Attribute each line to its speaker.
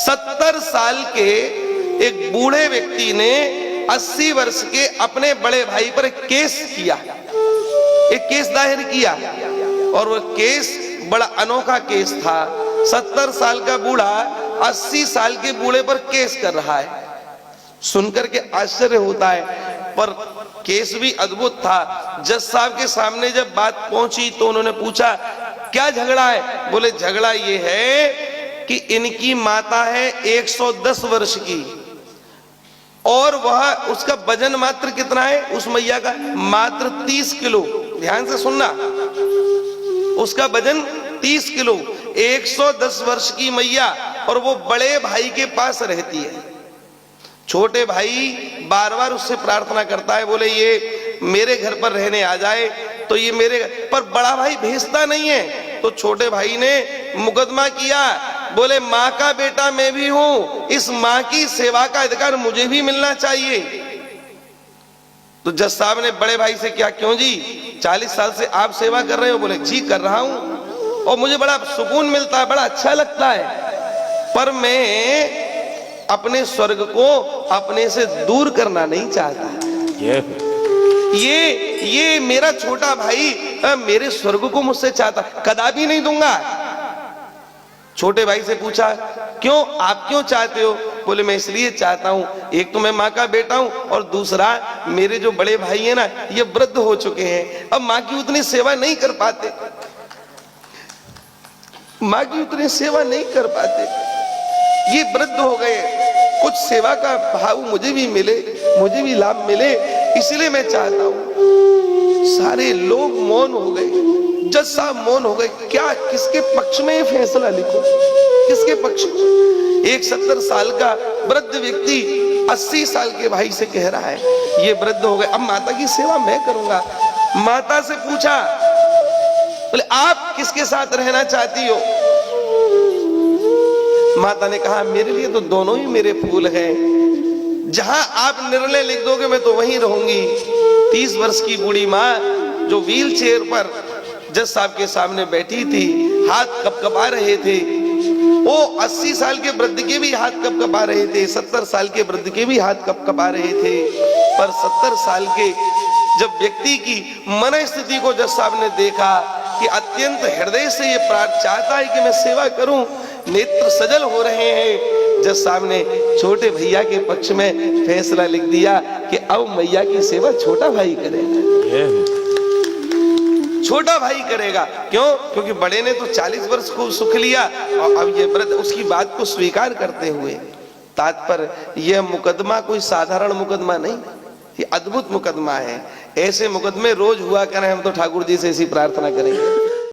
Speaker 1: 70 साल के एक बूढ़े व्यक्ति ने 80 वर्ष के अपने बड़े भाई पर केस किया, एक केस दायर किया, और वो केस बड़ा अनोखा केस था। 70 साल का बूढ़ा 80 साल के बूढ़े पर केस कर रहा है। सुनकर के आश्चर्य होता है, पर केस भी अद्भुत था। जज साहब के सामने जब बात पहुंची तो उन्होंने पूछा, क्या झगड़ा है? बोले झगड़ा ये है कि इनकी माता है 110 वर्ष की, और वह उसका वजन मात्र कितना है उस मैया का? मात्र 30 किलो। ध्यान से सुनना, उसका वजन 30 किलो, 110 वर्ष की मैया, और वो बड़े भाई के पास रहती है। छोटे भाई बार बार उससे प्रार्थना करता है, बोले ये मेरे घर पर रहने आ जाए, तो ये मेरे, पर बड़ा भाई भेजता नहीं है। तो छोटे भाई ने मुकदमा किया, बोले माँ का बेटा मैं भी हूं, इस माँ की सेवा का अधिकार मुझे भी मिलना चाहिए। तो जज साहब ने बड़े भाई से, क्या क्यों जी, 40 साल से आप सेवा कर रहे हो? बोले जी कर रहा हूं, और मुझे बड़ा सुकून मिलता है, बड़ा अच्छा लगता है, पर मैं अपने स्वर्ग को अपने से दूर करना नहीं चाहता। ये मेरा छोटा भाई मेरे स्वर्ग को मुझसे चाहता, कदापि नहीं दूंगा। छोटे भाई से पूछा, क्यों, आप क्यों चाहते हो? बोले मैं इसलिए चाहता हूं, एक तो मैं माँ का बेटा हूं, और दूसरा मेरे जो बड़े भाई हैं ना, ये वृद्ध हो चुके हैं, अब माँ की उतनी सेवा नहीं कर पाते, माँ की उतनी सेवा नहीं कर पाते, ये वृद्ध हो गए, कुछ सेवा का भाव मुझे भी मिले, मुझे भी लाभ मिले, इसलिए मैं चाहता हूं। सारे लोग मौन हो गए, जज साहब मौन हो गए। क्या, किसके पक्ष में ये फैसला लिखो, किसके पक्ष में? एक 70 साल का वृद्ध व्यक्ति 80 साल के भाई से कह रहा है, ये वृद्ध हो गए, अब माता की सेवा मैं करूंगा। माता से पूछा, बोले आप किसके साथ रहना चाहती हो? माता ने कहा, मेरे लिए तो दोनों ही मेरे फूल हैं, जहां आप निर्णय लिख दोगे मैं तो वहीं रहूंगी। 30 वर्ष की बूढ़ी माँ जो व्हील चेयर पर जज साहब के सामने बैठी थी, हाथ कपकपा रहे थे, वो 80 साल के वृद्ध के भी हाथ कपकपा रहे थे, 70 साल के वृद्ध के भी हाथ कपकपा रहे थे, पर 70 साल के जब व्यक्ति की मन स्थिति को जज साहब ने देखा कि अत्यंत हृदय से ये प्रार्थना चाहता है कि मैं सेवा करूं, नेत्र सजल हो रहे हैं, जज साहब ने छोटे भैया के पक्ष में फैसला लिख दिया कि अब मैया की सेवा छोटा भाई करेगा, छोटा भाई करेगा। क्यों? क्योंकि बड़े ने तो 40 वर्ष को सुख लिया, और अब ये वृद्ध उसकी बात को स्वीकार करते हुए। तात्पर्य, यह मुकदमा कोई साधारण मुकदमा नहीं, ये अद्भुत मुकदमा है। ऐसे मुकदमे रोज हुआ करें, हम तो ठाकुर जी से ऐसी प्रार्थना करेंगे।